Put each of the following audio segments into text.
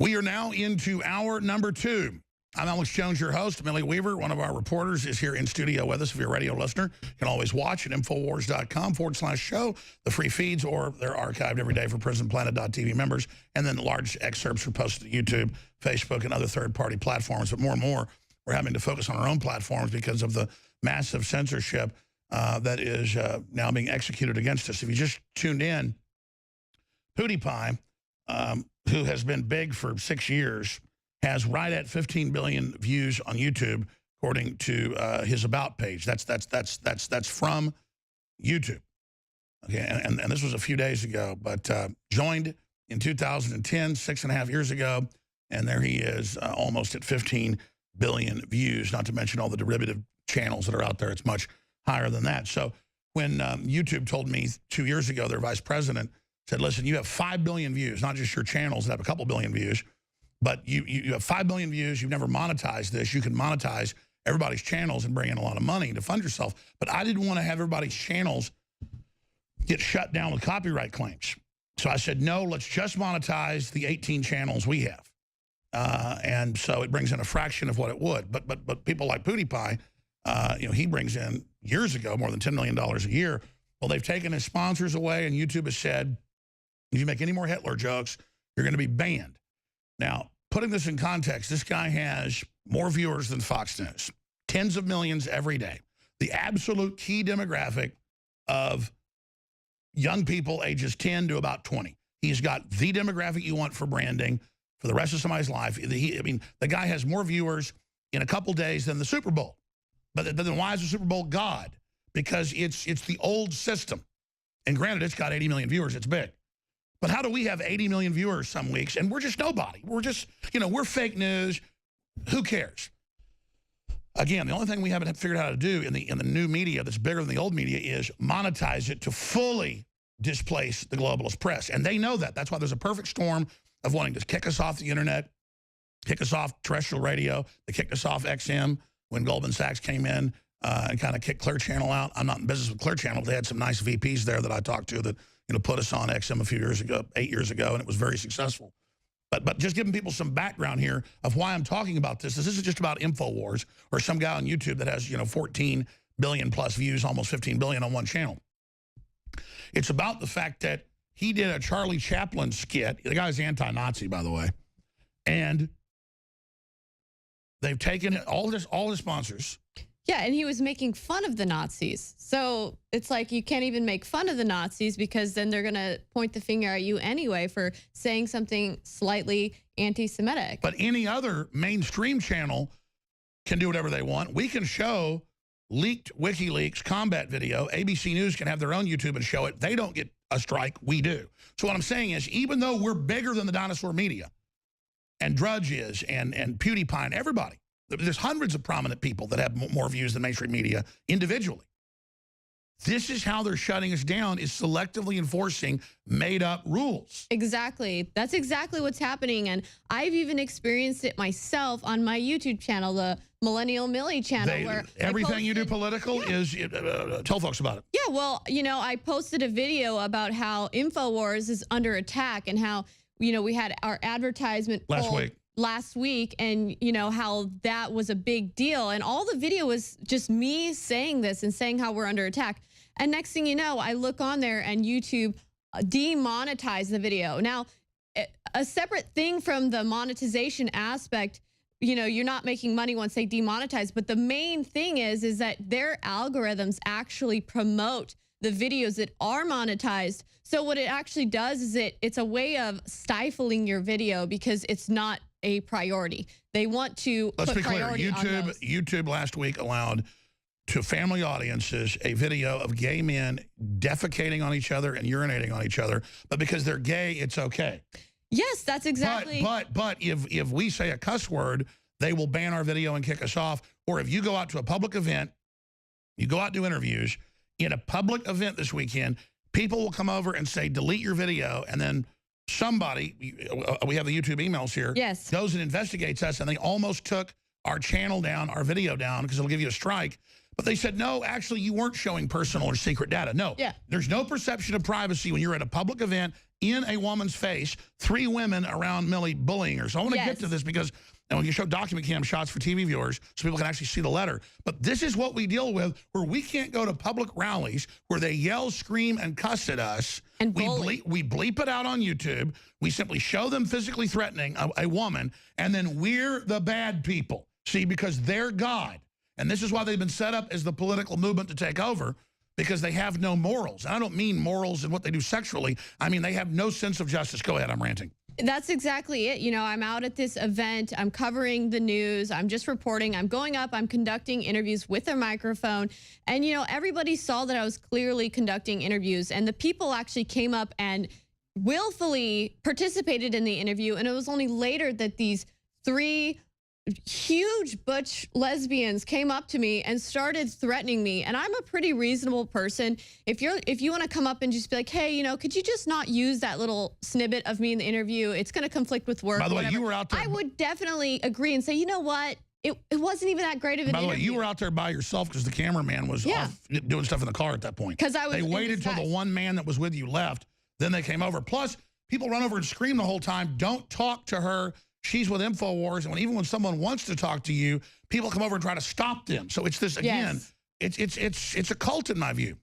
We are now into hour number 2. I'm Alex Jones, your host. Millie Weaver, one of our reporters, is here in studio with us. If you're a radio listener, you can always watch at Infowars.com/show, the free feeds, or they're archived every day for PrisonPlanet.tv members. And then large excerpts are posted to YouTube, Facebook, and other third-party platforms. But more and more, we're having to focus on our own platforms because of the massive censorship that is now being executed against us. If you just tuned in, PewDiePie, who has been big for 6 years, has right at 15 billion views on YouTube, according to his About page. That's from YouTube. Okay, and this was a few days ago, but joined in 2010, 6.5 years ago, and there he is, almost at 15 billion views, not to mention all the derivative channels that are out there. It's much higher than that. So when YouTube told me 2 years ago, their vice president said, listen, you have 5 billion views, not just your channels that have a couple billion views, but you have 5 billion views. You've never monetized this. You can monetize everybody's channels and bring in a lot of money to fund yourself. But I didn't want to have everybody's channels get shut down with copyright claims. So I said, no, let's just monetize the 18 channels we have. And so it brings in a fraction of what it would. But people like PewDiePie, you know, he brings in, years ago, more than $10 million a year. Well, they've taken his sponsors away, and YouTube has said, if you make any more Hitler jokes, you're going to be banned. Now, putting this in context, this guy has more viewers than Fox News, tens of millions every day. The absolute key demographic of young people ages 10 to about 20. He's got the demographic you want for branding for the rest of somebody's life. I mean, the guy has more viewers in a couple days than the Super Bowl. But then why is the Super Bowl God? Because it's the old system. And granted, it's got 80 million viewers. It's big. But how do we have 80 million viewers some weeks, and we're just nobody? We're just, you know, we're fake news. Who cares? Again, the only thing we haven't figured out how to do in the new media that's bigger than the old media is monetize it to fully displace the globalist press. And they know that. That's why there's a perfect storm of wanting to kick us off the internet, kick us off terrestrial radio. They kicked us off XM when Goldman Sachs came in and kind of kicked Clear Channel out. I'm not in business with Clear Channel. They had some nice VPs there that I talked to that, you know, put us on XM a few years ago, 8 years ago, and it was very successful. But just giving people some background here of why I'm talking about this. This isn't just about Infowars or some guy on YouTube that has, you know, 14 billion plus views, almost 15 billion on one channel. It's about the fact that he did a Charlie Chaplin skit. The guy's anti-Nazi, by the way. And they've taken all his sponsors. Yeah, and he was making fun of the Nazis. So it's like you can't even make fun of the Nazis because then they're going to point the finger at you anyway for saying something slightly anti-Semitic. But any other mainstream channel can do whatever they want. We can show leaked WikiLeaks combat video. ABC News can have their own YouTube and show it. They don't get a strike. We do. So what I'm saying is, even though we're bigger than the dinosaur media, and Drudge is, and PewDiePie, and everybody, there's hundreds of prominent people that have more views than mainstream media individually. This is how they're shutting us down, is selectively enforcing made-up rules. Exactly. That's exactly what's happening. And I've even experienced it myself on my YouTube channel, the Millennial Millie channel. Where everything you do political is, tell folks about it. Yeah, well, you know, I posted a video about how Infowars is under attack and how, you know, we had our advertisement last week, and you know how that was a big deal, and all the video was just me saying this and saying how we're under attack. And next thing you know, I look on there and YouTube demonetized the video. Now, a separate thing from the monetization aspect, you know, you're not making money once they demonetize, but the main thing is that their algorithms actually promote the videos that are monetized. So what it actually does is it's a way of stifling your video because it's not a priority. They want to Let's put be clear. YouTube last week allowed to family audiences a video of gay men defecating on each other and urinating on each other, but because they're gay, it's okay. Yes, that's exactly. But if we say a cuss word, they will ban our video and kick us off. Or if you go out to a public event, you go out to do interviews in a public event this weekend, people will come over and say, delete your video, and then somebody, we have the YouTube emails here, yes, goes and investigates us, and they almost took our channel down, our video down, because it'll give you a strike. But they said, no, actually, you weren't showing personal or secret data. No, there's no perception of privacy when you're at a public event in a woman's face, 3 women around Millie bullying her. So I want to get to this because when you show document cam shots for TV viewers so people can actually see the letter. But this is what we deal with where we can't go to public rallies where they yell, scream, and cuss at us. And we bleep it out on YouTube. We simply show them physically threatening a woman, and then we're the bad people. See, because they're God. And this is why they've been set up as the political movement to take over, because they have no morals. And I don't mean morals in what they do sexually. I mean, they have no sense of justice. Go ahead, I'm ranting. That's exactly it. You know, I'm out at this event. I'm covering the news. I'm just reporting. I'm going up. I'm conducting interviews with a microphone. And, you know, everybody saw that I was clearly conducting interviews. And the people actually came up and willfully participated in the interview. And it was only later that these 3 huge butch lesbians came up to me and started threatening me. And I'm a pretty reasonable person. If you want to come up and just be like, hey, you know, could you just not use that little snippet of me in the interview? It's going to conflict with work. By the way, you were out there. I would definitely agree and say, you know what? It wasn't even that great of an interview. By the way, you were out there by yourself because the cameraman was off doing stuff in the car at that point. Because they waited till the one man that was with you left. Then they came over. Plus, people run over and scream the whole time. Don't talk to her. She's with Infowars, and even when someone wants to talk to you, people come over and try to stop them. So it's this again. It's a cult in my view.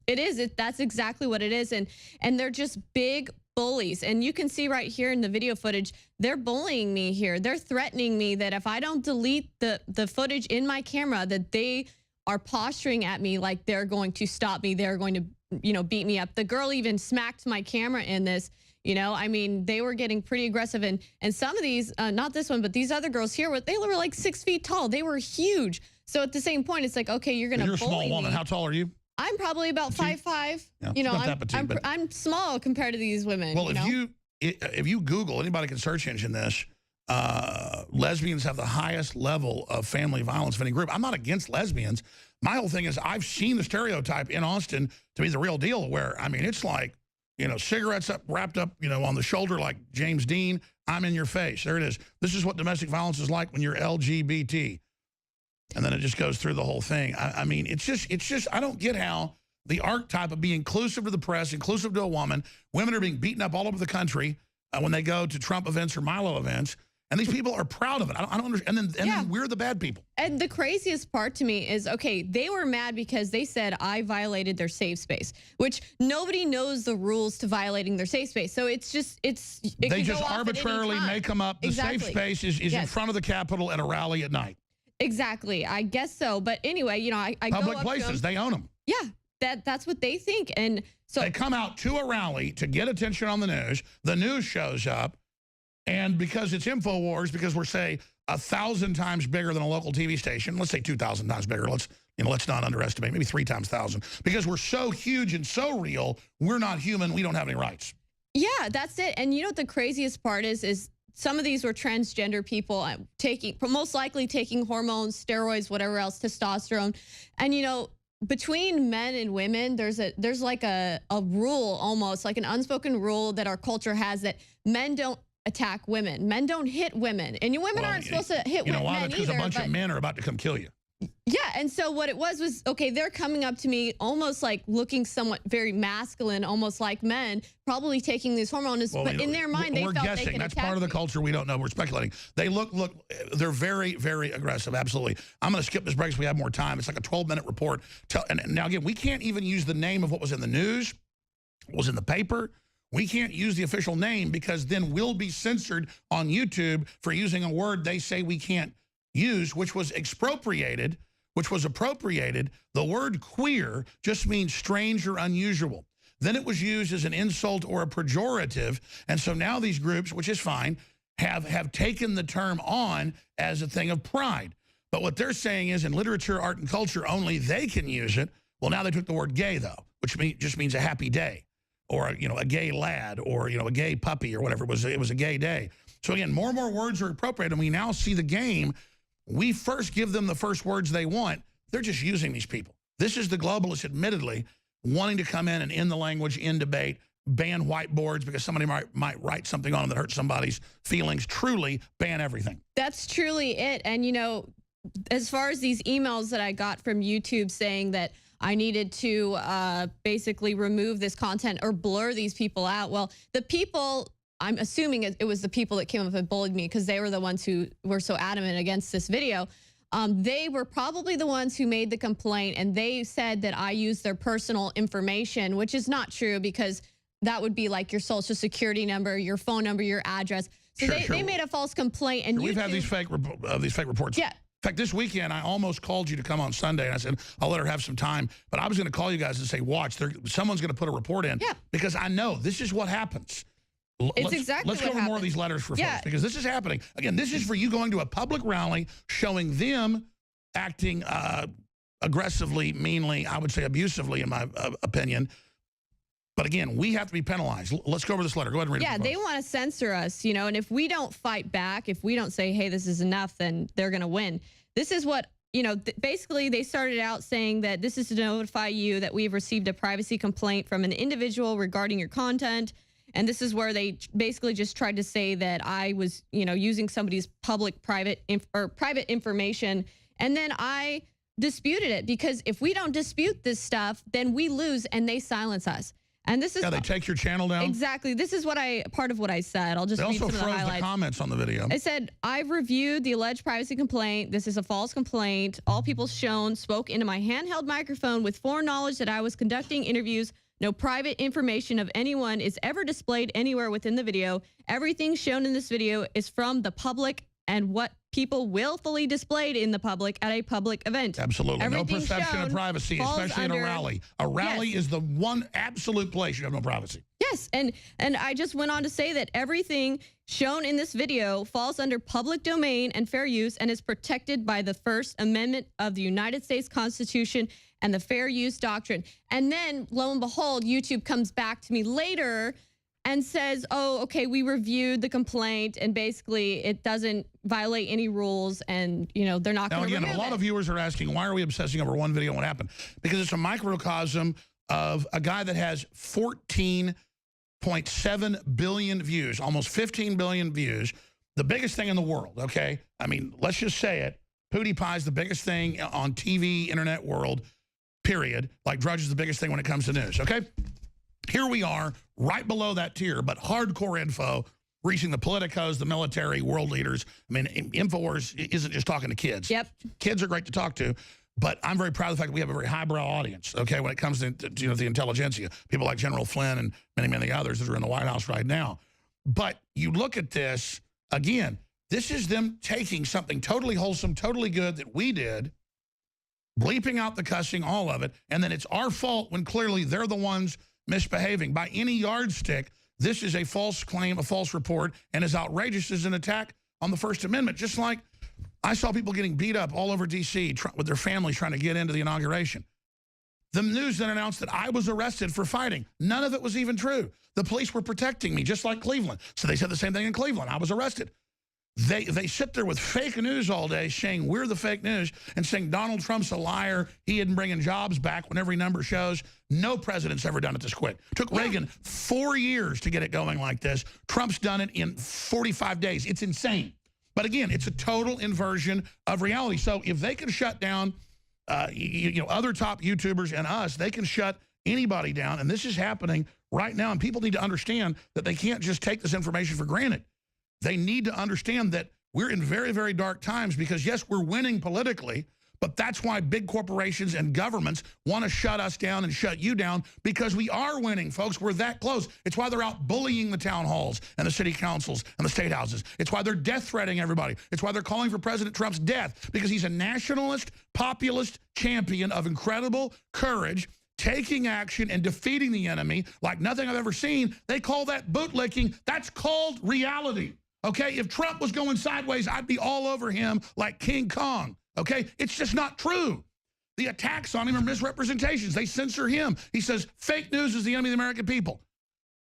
It is. That's exactly what it is, and they're just big bullies. And you can see right here in the video footage, they're bullying me here. They're threatening me that if I don't delete the footage in my camera, that they are posturing at me like they're going to stop me. They're going to, you know, beat me up. The girl even smacked my camera in this. You know, I mean, they were getting pretty aggressive. And some of these, not this one, but these other girls here, they were like 6 feet tall. They were huge. So at the same point, it's like, okay, you're going to bully me. You're a small woman. How tall are you? I'm probably about 5'5". Yeah, you know, I'm small compared to these women. Well, if you Google, anybody can search engine this, lesbians have the highest level of family violence of any group. I'm not against lesbians. My whole thing is I've seen the stereotype in Austin to be the real deal where, I mean, it's like, you know, cigarettes wrapped up, you know, on the shoulder like James Dean. I'm in your face. There it is. This is what domestic violence is like when you're LGBT. And then it just goes through the whole thing. I mean, it's just, I don't get how the archetype of being inclusive to the press, inclusive to a woman, women are being beaten up all over the country when they go to Trump events or Milo events. And these people are proud of it. I don't understand. And then we're the bad people. And the craziest part to me is, okay, they were mad because they said I violated their safe space, which nobody knows the rules to violating their safe space. So it's just, they just arbitrarily make them up. The safe space is in front of the Capitol at a rally at night. Exactly. I guess so. But anyway, you know, I public go up places, they own them. Yeah, that's what they think. And so they come out to a rally to get attention on the news. The news shows up. And because it's Infowars, because we're, say, 1,000 times bigger than a local TV station, let's say 2,000 times bigger, let's not underestimate, maybe 3 times 1,000. Because we're so huge and so real, we're not human, we don't have any rights. Yeah, that's it. And you know what the craziest part is some of these were transgender people most likely taking hormones, steroids, whatever else, testosterone. And, you know, between men and women, there's like a rule, almost like an unspoken rule that our culture has, that men don't attack women. Men don't hit women. And women aren't supposed to hit men either. You know why? Because a bunch of men are about to come kill you. Yeah, and so what it was, okay, they're coming up to me almost like looking somewhat very masculine, almost like men, probably taking these hormones, but in their mind, they felt they could attack me. We're guessing. That's part of the culture we don't know. We're speculating. They look, they're very, very aggressive, absolutely. I'm going to skip this break so we have more time. It's like a 12-minute report. And now, again, we can't even use the name of what was in the news, what was in the paper. We can't use the official name because then we'll be censored on YouTube for using a word they say we can't use, which was expropriated, The word queer just means strange or unusual. Then it was used as an insult or a pejorative. And so now these groups, which is fine, have taken the term on as a thing of pride. But what they're saying is in literature, art, and culture, only they can use it. Well, now they took the word gay, though, which just means a happy day. Or, you know, a gay lad, or, you know, a gay puppy, or whatever. It was a gay day. So again, more and more words are appropriate, and we now see the game. We first give them the first words they want. They're just using these people. This is the globalists, admittedly, wanting to come in and end the language, end debate, ban whiteboards because somebody might write something on them that hurts somebody's feelings. Truly ban everything. That's truly it. And, you know, as far as these emails that I got from YouTube saying that I needed to basically remove this content or blur these people out. Well, the people, I'm assuming it was the people that came up and bullied me because they were the ones who were so adamant against this video. They were probably the ones who made the complaint, and they said that I used their personal information, which is not true because that would be like your social security number, your phone number, your address. So they made a false complaint. And we've had these fake reports. Yeah. In fact, this weekend, I almost called you to come on Sunday, and I said, I'll let her have some time. But I was going to call you guys and say, watch, someone's going to put a report in. Yeah. Because I know this is what happens. Let's go over more of these letters for folks, because this is happening. Again, this is for you going to a public rally, showing them acting aggressively, meanly, I would say abusively, in my opinion. But again, we have to be penalized. Let's go over this letter. Go ahead and read it. Yeah, they want to censor us, you know, and if we don't fight back, if we don't say, hey, this is enough, then they're going to win. This is what, you know, basically they started out saying that this is to notify you that we've received a privacy complaint from an individual regarding your content. And this is where they basically just tried to say that I was, you know, using somebody's private information. And then I disputed it, because if we don't dispute this stuff, then we lose and they silence us. And this is they take your channel down. Exactly. This is what part of what I said. I'll just read some of the highlights. They also froze the comments on the video. It said, I've reviewed the alleged privacy complaint. This is a false complaint. All people shown spoke into my handheld microphone with foreknowledge that I was conducting interviews. No private information of anyone is ever displayed anywhere within the video. Everything shown in this video is from the public and what people willfully displayed in the public at a public event. Absolutely. No perception of privacy, especially in a rally. A rally is the one absolute place you have no privacy. Yes, and I just went on to say that everything shown in this video falls under public domain and fair use and is protected by the First Amendment of the United States Constitution and the Fair Use Doctrine. And then, lo and behold, YouTube comes back to me later and says, oh, okay, we reviewed the complaint, and basically it doesn't violate any rules, and, you know, they're not going to remove it. Now, again, a lot of viewers are asking, why are we obsessing over one video and what happened? Because it's a microcosm of a guy that has 14.7 billion views, almost 15 billion views, the biggest thing in the world, okay? I mean, let's just say it. PewDiePie is the biggest thing on TV, internet world, period. Like Drudge is the biggest thing when it comes to news, okay? Here we are, right below that tier, but hardcore info, reaching the politicos, the military, world leaders. I mean, Infowars isn't just talking to kids. Yep. Kids are great to talk to, but I'm very proud of the fact that we have a very highbrow audience, okay, when it comes to you know, the intelligentsia, people like General Flynn and many, many others that are in the White House right now. But you look at this, again, this is them taking something totally wholesome, totally good that we did, bleeping out the cussing, all of it, and then it's our fault when clearly they're the ones misbehaving. By any yardstick, this is a false claim, a false report, and as outrageous as an attack on the First Amendment. Just like I saw people getting beat up all over D.C. with their families trying to get into the inauguration. The news then announced that I was arrested for fighting. None of it was even true. The police were protecting me, just like Cleveland. So they said the same thing in Cleveland. I was arrested. They sit there with fake news all day saying we're the fake news and saying Donald Trump's a liar. He isn't bringing jobs back when every number shows. No president's ever done it this quick. Took Reagan 4 years to get it going like this. Trump's done it in 45 days. It's insane. But again, it's a total inversion of reality. So if they can shut down you know, other top YouTubers and us, they can shut anybody down. And this is happening right now. And people need to understand that they can't just take this information for granted. They need to understand that we're in very, very dark times because, yes, we're winning politically, but that's why big corporations and governments want to shut us down and shut you down, because we are winning, folks. We're that close. It's why they're out bullying the town halls and the city councils and the state houses. It's why they're death threatening everybody. It's why they're calling for President Trump's death, because he's a nationalist, populist champion of incredible courage, taking action and defeating the enemy like nothing I've ever seen. They call that bootlicking. That's called reality. Okay, if Trump was going sideways, I'd be all over him like King Kong. Okay, it's just not true. The attacks on him are misrepresentations. They censor him. He says fake news is the enemy of the American people.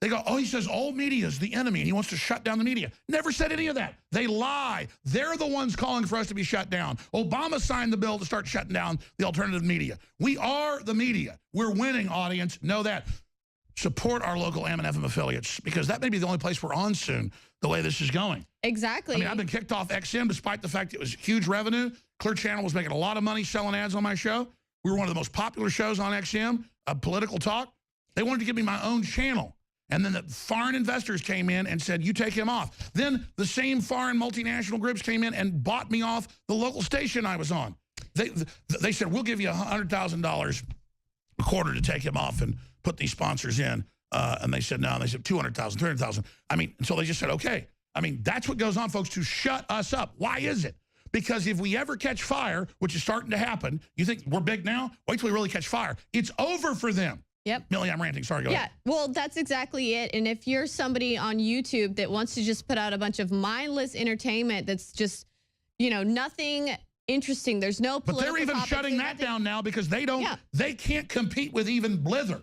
They go, oh, he says all media is the enemy and he wants to shut down the media. Never said any of that. They lie. They're the ones calling for us to be shut down. Obama signed the bill to start shutting down the alternative media. We are the media. We're winning, audience. Know that. Support our local AM and FM affiliates, because that may be the only place we're on soon, the way this is going. Exactly. I mean, I've been kicked off XM despite the fact it was huge revenue. Clear Channel was making a lot of money selling ads on my show. We were one of the most popular shows on XM, political talk. They wanted to give me my own channel. And then the foreign investors came in and said, you take him off. Then the same foreign multinational groups came in and bought me off the local station I was on. They said, we'll give you $100,000 a quarter to take him off and put these sponsors in. And they said, no. And they said, 200,000, 300,000. I mean, so they just said, okay. I mean, that's what goes on, folks, to shut us up. Why is it? Because if we ever catch fire, which is starting to happen, you think we're big now? Wait till we really catch fire. It's over for them. Yep. Millie, I'm ranting. Sorry, go ahead. Yeah, well, that's exactly it. And if you're somebody on YouTube that wants to just put out a bunch of mindless entertainment that's just, you know, nothing interesting. There's no political But they're even topics, shutting that down now because they don't, they can't compete with even Blither.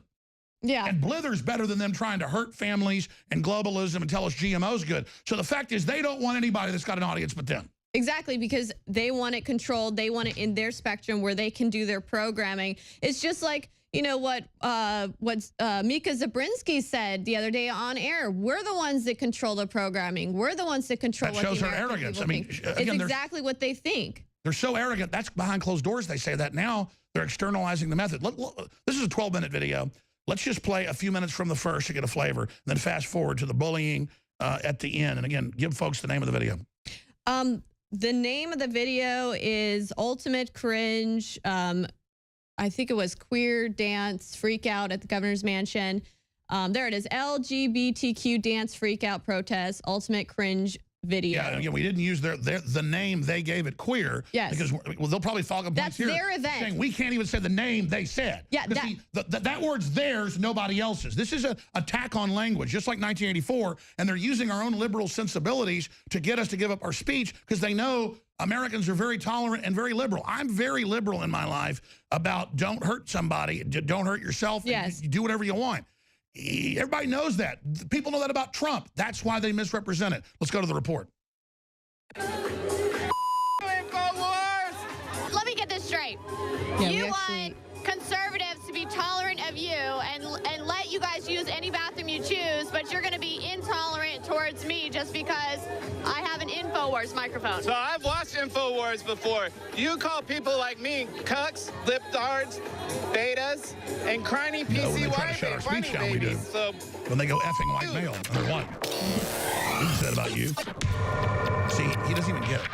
Yeah. And Blither's better than them trying to hurt families and globalism and tell us GMO's good. So the fact is they don't want anybody that's got an audience but them. Exactly, because they want it controlled. They want it in their spectrum where they can do their programming. It's just like, you know, what Mika Zabrinsky said the other day on air. We're the ones that control the programming. We're the ones that control what the American her arrogance. I mean, think. It's exactly what they think. They're so arrogant. That's behind closed doors. They say that now. They're externalizing the method. This is a 12-minute video. Let's just play a few minutes from the first to get a flavor, and then fast forward to the bullying at the end. And again, give folks the name of the video. The name of the video is Ultimate Cringe. I think it was Queer Dance Freak Out at the Governor's Mansion. There it is, LGBTQ Dance Freak Out Protest, Ultimate Cringe video. Yeah, again, we didn't use the name they gave it, queer. Yes. Because they'll probably fog up points here. That's their event. Saying we can't even say the name they said. Yeah, that word's theirs, nobody else's. This is an attack on language, just like 1984, and they're using our own liberal sensibilities to get us to give up our speech because they know Americans are very tolerant and very liberal. I'm very liberal in my life about don't hurt somebody, don't hurt yourself, yes. And do whatever you want. Everybody knows that. People know that about Trump. That's why they misrepresent it. Let's go to the report. Infowars! Let me get this straight. Yeah, you want conservatives to be tolerant of you and let you guys use any bathroom you choose, but you're going to be intolerant towards me just because I have an Infowars microphone. So I've watched Infowars before. You call people like me cucks, lipdards, betas, and crying PC white babies. So when they go effing white male, number one. He said about you. See, he doesn't even get it.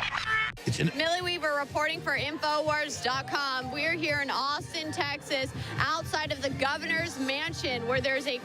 Millie Weaver reporting for Infowars.com. We're here in Austin, Texas, outside of the Governor's Mansion, where there's a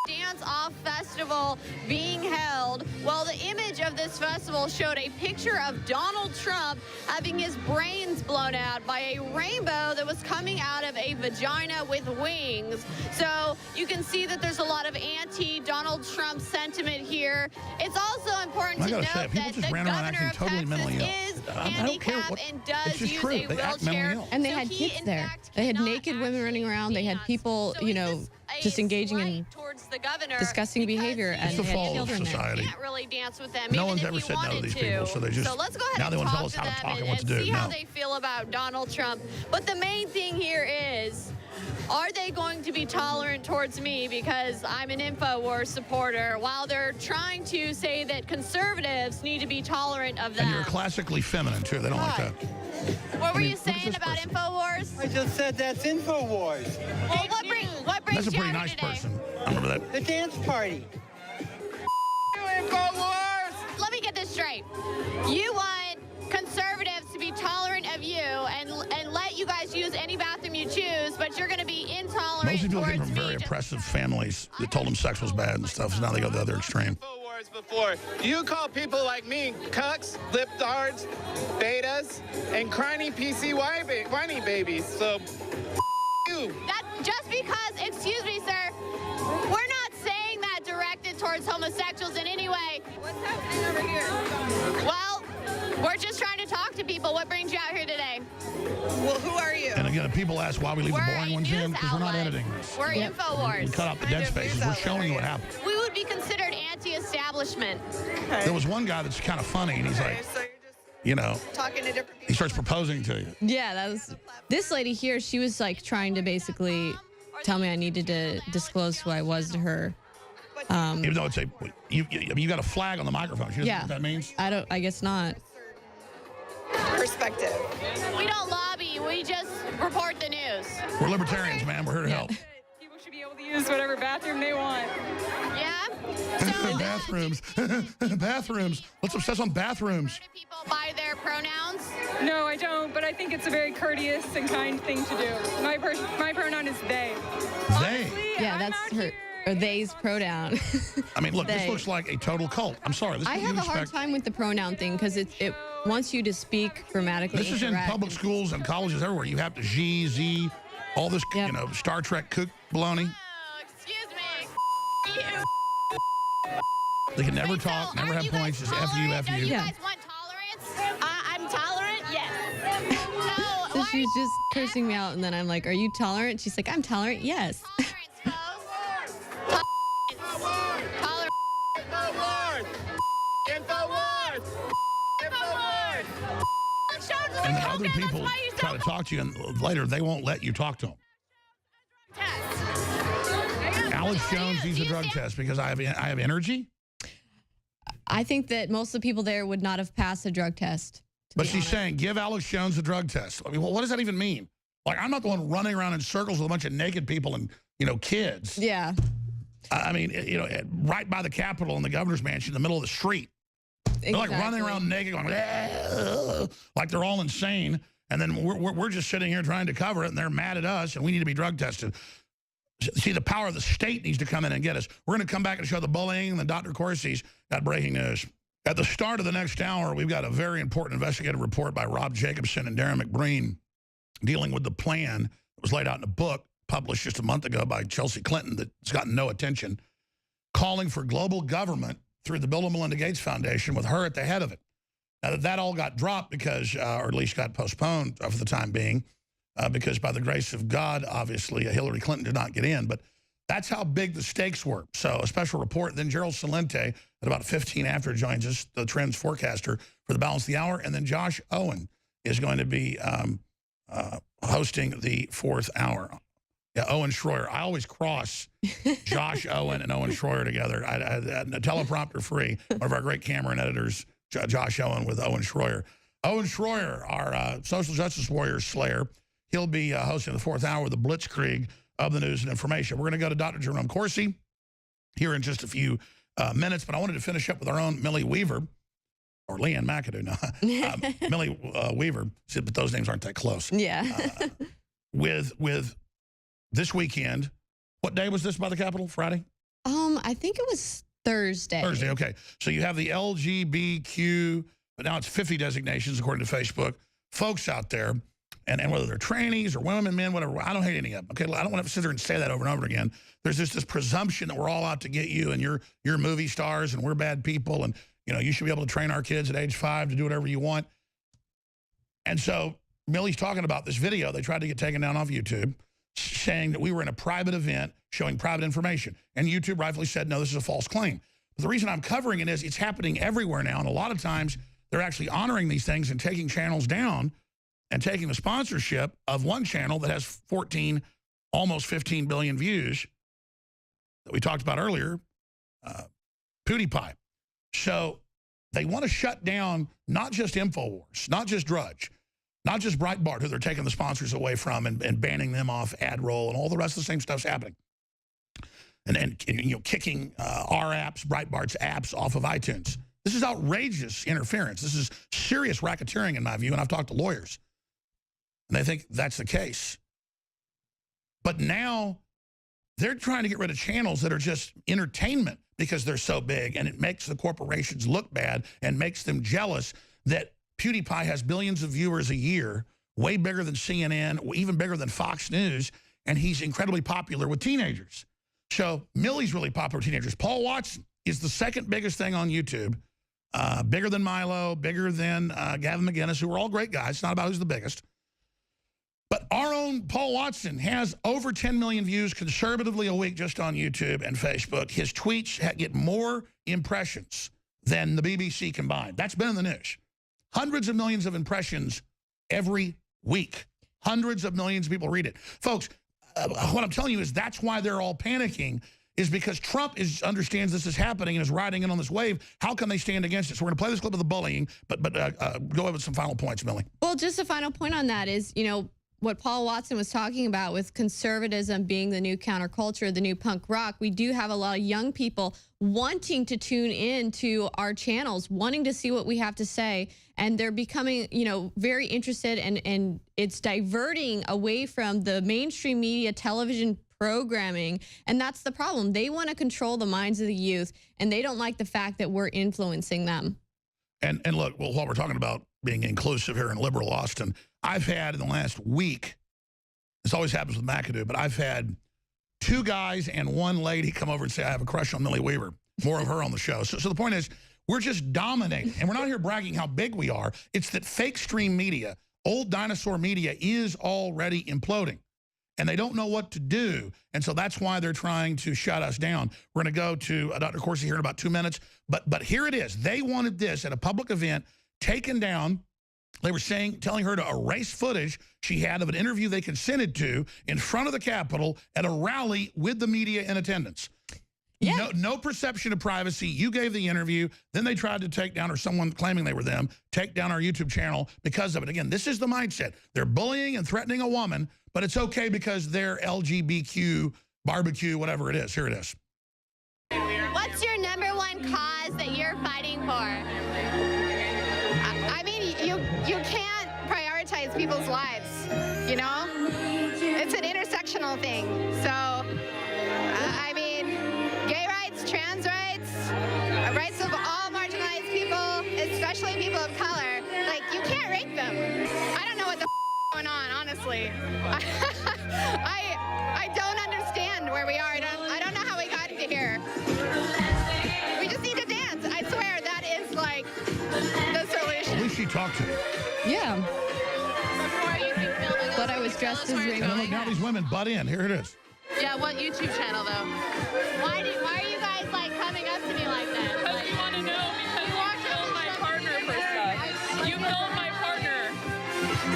dance-off festival being held. Well, the image of this festival showed a picture of Donald Trump having his brains blown out by a rainbow that was coming out of a vagina with wings. So you can see that there's a lot of anti-Donald Trump sentiment here. It's also important to note that the governor of Texas is handicapped and does use a wheelchair. And they had kids there. They had naked women running around. They had people, you know, just engaging in disgusting behavior, and it's the fall of children society. You can't really dance with them. No one's ever said no to these people, so they just so let's go ahead now they and want to tell talk us to how to them talk and what to do. see how they feel about Donald Trump. But the main thing here is, are they going to be tolerant towards me because I'm an Infowars supporter, while they're trying to say that conservatives need to be tolerant of them? And you're classically feminine too. They don't like that. What were you saying about Infowars? I just said that's Infowars. Well, what brings That's a you pretty out nice here today? person. I remember that. The dance party. Infowars! Let me get this straight. You want conservatives to be tolerant of you and let you guys use any bathroom you choose, but you're going to be intolerant Most people came towards from me. very oppressive families that told them sex was bad and stuff, so now they go the other extreme. Infowars before. You call people like me cucks, lipdards, betas, and crying PC whiny babies. So you. That just because, excuse me, sir, we're not saying that directed towards homosexuals in any way. What's happening over here? Well, we're just trying to talk to people. What brings you out here today? Well, who are you? And again, if people ask why we leave the We're boring a ones in, news because we're not outlet. editing this. We're We Infowars. cut out the dead spaces. We're showing you what happened. We would be considered anti-establishment. There was one guy that's kind of funny, and he's like, So you're just you know, talking to different people. he starts proposing to you. Yeah, that was this lady here. She was like trying to basically tell me I needed to disclose who I was to her. Even though it's you got a flag on the microphone. She doesn't know Yeah, what that means. I guess not. Perspective. perspective. We don't lobby. We just report the news. We're libertarians, man. We're here to help. People should be able to use whatever bathroom they want. Yeah? Bathrooms. Bathrooms. Let's obsess on bathrooms. Do people by their pronouns? No, I don't, but I think it's a very courteous and kind thing to do. My pronoun is they. They. Yeah, that's her. Or they's pronoun. I mean, look, this They. looks like a total cult. I'm sorry. This I is have a respect. hard time with the pronoun thing because it wants you to speak grammatically. This is in incorrect. public schools and colleges everywhere. You have to G, Z, all this, Yep. you know, Star Trek cook baloney. Oh, excuse me. You. They can never Wait, so talk, never aren't have you guys points. Just F you, tolerant? F Don't you. you Yeah. guys want tolerance? I'm tolerant, yes. No, So why she was just cursing me out, and then I'm like, "Are you tolerant?" She's like, "I'm tolerant, yes." tolerance, folks? Tolerance. Infowars! Infowars! Infowars! And then other people try to talk to you, and later they won't let you talk to them. Alex Jones needs a drug test because I have energy. I think that most of the people there would not have passed a drug test. But she's saying, give Alex Jones a drug test. I mean, well, what does that even mean? Like, I'm not the one running around in circles with a bunch of naked people and, you know, kids. Yeah. I mean, you know, right by the Capitol in the governor's mansion in the middle of the street. They're like running around naked going, like they're all insane. And then we're just sitting here trying to cover it, and they're mad at us, and we need to be drug tested. See, the power of the state needs to come in and get us. We're going to come back and show the bullying, and then Dr. Corsi's got breaking news. At the start of the next hour, we've got a very important investigative report by Rob Jacobson and Darren McBreen dealing with the plan that was laid out in a book published just a month ago by Chelsea Clinton that's gotten no attention, calling for global government through the Bill and Melinda Gates Foundation with her at the head of it. Now, that all got dropped because, or at least got postponed for the time being, because by the grace of God, obviously, Hillary Clinton did not get in. But that's how big the stakes were. So a special report. Then Gerald Celente at about 15 after joins us, the trends forecaster for the balance of the hour. And then Josh Owen is going to be hosting the fourth hour. Yeah, Owen Schroyer. I always cross Josh Owen and Owen Schroyer together. A teleprompter free. One of our great camera and editors, Josh Owen with Owen Schroyer. Owen Schroyer, our social justice warrior slayer, he'll be hosting the fourth hour with the Blitzkrieg of the news and information. We're going to go to Dr. Jerome Corsi here in just a few minutes, but I wanted to finish up with our own Millie Weaver, or Leanne McAdoo now. Millie Weaver, but those names aren't that close. Yeah. With this weekend, what day was this by the Capitol? Friday? I think it was Thursday. Thursday, okay. So you have the LGBTQ, but now it's 50 designations according to Facebook, folks out there, and whether they're trannies or women, men, whatever, I don't hate any of them. Okay, I don't want to sit there and say that over and over again. There's just this presumption that we're all out to get you, and you're movie stars, and we're bad people, and you know you should be able to train our kids at age 5 to do whatever you want. And so Millie's talking about this video they tried to get taken down off YouTube, saying that we were in a private event showing private information, and YouTube rightfully said no, this is a false claim. But the reason I'm covering it is it's happening everywhere now, and a lot of times they're actually honoring these things and taking channels down and taking the sponsorship of one channel that has 14, almost 15 billion views that we talked about earlier, PewDiePie. So they want to shut down not just Infowars, not just Drudge, not just Breitbart, who they're taking the sponsors away from and banning them off ad roll, and all the rest of the same stuff's happening. And you know, kicking our apps, Breitbart's apps off of iTunes. This is outrageous interference. This is serious racketeering in my view, and I've talked to lawyers. And they think that's the case. But now they're trying to get rid of channels that are just entertainment because they're so big, and it makes the corporations look bad and makes them jealous that PewDiePie has billions of viewers a year, way bigger than CNN, even bigger than Fox News, and he's incredibly popular with teenagers. So Millie's really popular with teenagers. Paul Watson is the second biggest thing on YouTube, bigger than Milo, bigger than Gavin McInnes, who are all great guys. It's not about who's the biggest. But our own Paul Watson has over 10 million views conservatively a week just on YouTube and Facebook. His tweets get more impressions than the BBC combined. That's been in the news. Hundreds of millions of impressions every week. Hundreds of millions of people read it. Folks, what I'm telling you is that's why they're all panicking, is because Trump understands this is happening and is riding in on this wave. How can they stand against it? So we're going to play this clip of the bullying, but go ahead with some final points, Millie. Well, just a final point on that is, you know, what Paul Watson was talking about with conservatism being the new counterculture, the new punk rock. We do have a lot of young people wanting to tune in to our channels, wanting to see what we have to say. And they're becoming, you know, very interested, and it's diverting away from the mainstream media television programming. And that's the problem. They want to control the minds of the youth, and they don't like the fact that we're influencing them. And look, well, while we're talking about being inclusive here in liberal Austin, I've had in the last week, this always happens with McAdoo, but I've had 2 guys and 1 lady come over and say, I have a crush on Millie Weaver. More of her on the show. So the point is, we're just dominating. And we're not here bragging how big we are. It's that fake stream media, old dinosaur media, is already imploding. And they don't know what to do. And so that's why they're trying to shut us down. We're going to go to Dr. Corsi here in about 2 minutes. But here it is. They wanted this at a public event taken down. They were telling her to erase footage she had of an interview they consented to in front of the Capitol at a rally with the media in attendance. Yeah. No perception of privacy. You gave the interview. Then they tried to take down, or someone claiming they were them, take down our YouTube channel because of it. Again, this is the mindset. They're bullying and threatening a woman, but it's okay because they're LGBTQ, barbecue, whatever it is. Here it is. What's your #1 cause that you're fighting for? I mean, you can't prioritize people's lives, you know? It's an intersectional thing. So, I mean, gay rights, trans rights, rights of all marginalized people, especially people of color, like, you can't rape them. I don't know what the going on, honestly. I don't understand where we are. I don't know how we got into here. We just need to dance. I swear that is like the solution. At least she talked to me. Yeah. Before you can film it. But I was dressed as Rainbow. And then look, now these women butt in. Here it is. Yeah, what YouTube channel though? Why are you guys like coming up to me like that? Because you want to know, because you killed my partner for stuff. You killed my partner.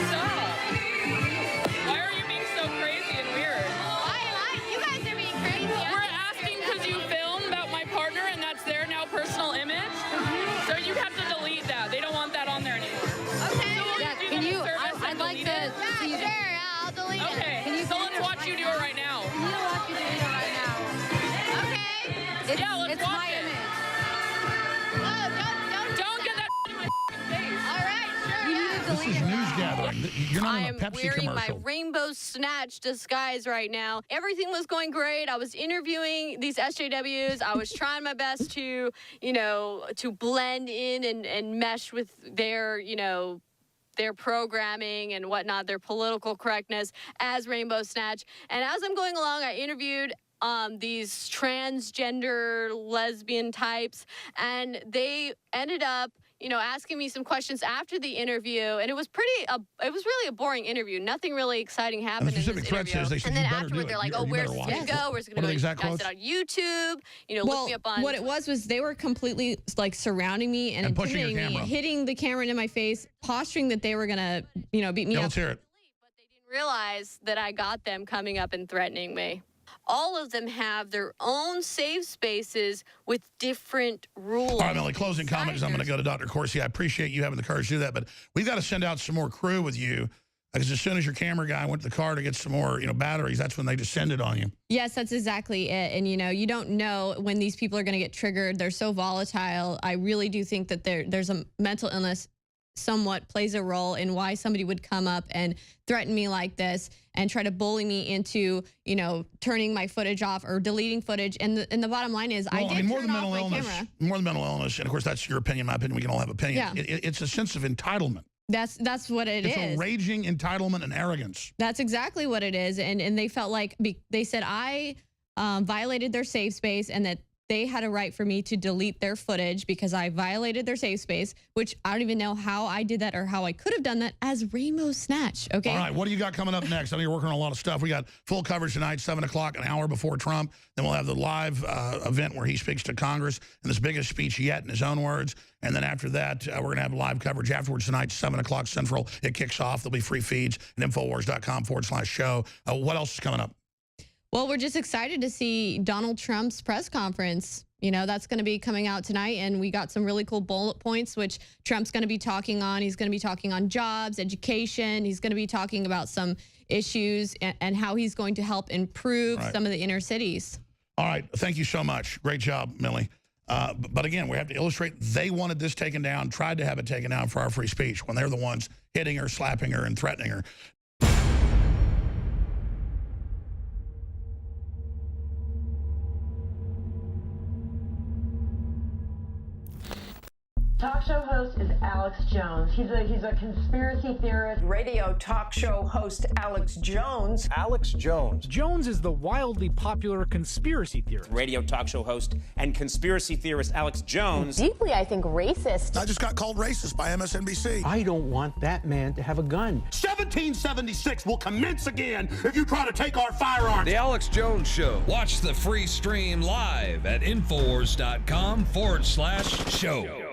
Stop. Why are you being so crazy and weird? Why am I? You guys are being crazy. We're asking because you filmed about my partner and that's their now personal image. So you have to delete that. They don't want that on there anymore. Okay. Yeah, can you? I'd like to. Yeah, sure. I'll delete it. Okay, so let's watch you do it right now. You don't want you to do it right now. Okay. Yeah, let's It's watch my it. image. Oh, Don't get that in my face. All right, sure. You Yeah. need to This delete is it. news gathering. You're not I in am a Pepsi wearing commercial. my rainbow snatch disguise right now. Everything was going great. I was interviewing these SJWs. I was trying my best to, you know, to blend in and mesh with their, you know, their programming and whatnot, their political correctness as Rainbow Snatch. And as I'm going along, I interviewed these transgender lesbian types, and they ended up, you know, asking me some questions after the interview, and it was really a boring interview. Nothing really exciting happened And the in specific this threat interview. says they said And then you better do afterward, it. they're like, You "Oh, where's better this watch going it." to go? Where's it What going are to the go?" exact I quotes? said on YouTube. You know, look me up on. What it was they were completely like surrounding me and pushing your intimidating me, camera. hitting the camera into my face, posturing that they were gonna, you know, beat me Yeah, up. let's hear it. But they didn't realize that I got them coming up and threatening me. All of them have their own safe spaces with different rules. All right, Millie, closing comments. I'm going to go to Dr. Corsi. I appreciate you having the courage to do that, but we've got to send out some more crew with you, because as soon as your camera guy went to the car to get some more, you know, batteries, that's when they descended on you. Yes, that's exactly it. And, you know, you don't know when these people are going to get triggered. They're so volatile. I really do think that there's a mental illness somewhat plays a role in why somebody would come up and threaten me like this and try to bully me into, you know, turning my footage off or deleting footage. And the bottom line is, Well, I did more turn than off mental my illness, camera. more than mental illness, and of course that's your opinion, my opinion. We can all have opinions. Yeah. It's a sense of entitlement. That's what it It's is. a raging entitlement and arrogance. That's exactly what it is. And they felt like they said I violated their safe space and that they had a right for me to delete their footage because I violated their safe space, which I don't even know how I did that or how I could have done that as Rainbow Snatch. Okay. All right, what do you got coming up next? I know you're working on a lot of stuff. We got full coverage tonight, 7 o'clock, an hour before Trump. Then we'll have the live event where he speaks to Congress in this biggest speech yet, in his own words. And then after that, we're going to have live coverage afterwards tonight, 7 o'clock Central. It kicks off. There'll be free feeds at Infowars.com/show. What else is coming up? Well, we're just excited to see Donald Trump's press conference. You know, that's going to be coming out tonight, and we got some really cool bullet points, which Trump's going to be talking on. He's going to be talking on jobs, education. He's going to be talking about some issues and how he's going to help improve some of the inner cities. All right. Thank you so much. Great job, Millie. But again, we have to illustrate they wanted this taken down, tried to have it taken down for our free speech when they're the ones hitting her, slapping her, and threatening her. Talk show host is Alex Jones. He's a conspiracy theorist. Radio talk show host Alex Jones. Alex Jones. Jones is the wildly popular conspiracy theorist. Radio talk show host and conspiracy theorist Alex Jones. Deeply, I think, racist. I just got called racist by MSNBC. I don't want that man to have a gun. 1776 will commence again if you try to take our firearms. The Alex Jones Show. Watch the free stream live at Infowars.com/show.